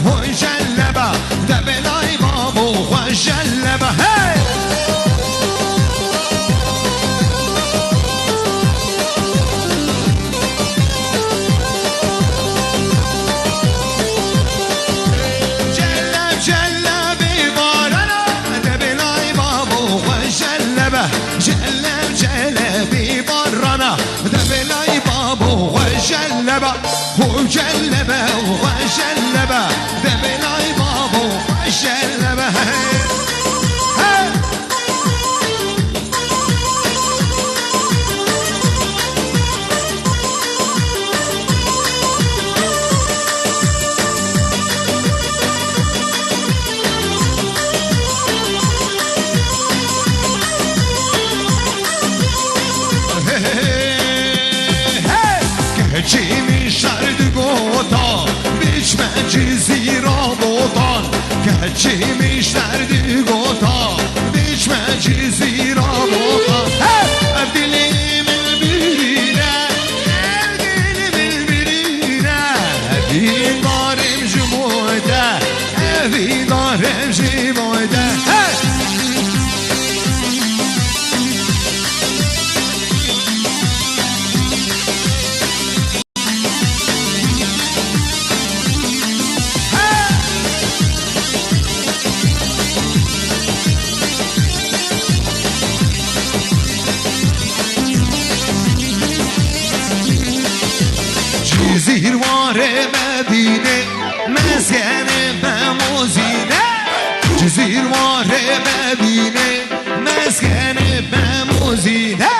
جلبه دبلای بابو خوش جلبه هی جلب جلبی بارنا دبلای بابو خوش جلبه جلب جلبی بارنا دبلای بابو خوش جلبه هو جلبه خوش جلبه دبلای بابو خوش جلبه چیمی شرد گوتا بیچ مجی زیرا بودان که چیمی شرد گوتا بیچ مجی زیرا بودان دلی من بیرینه دلی من بیرینه بیدارم جموده بیدارم جموده زیرواره مدینه مسکن بموزینه زیرواره مدینه مسکن بموزینه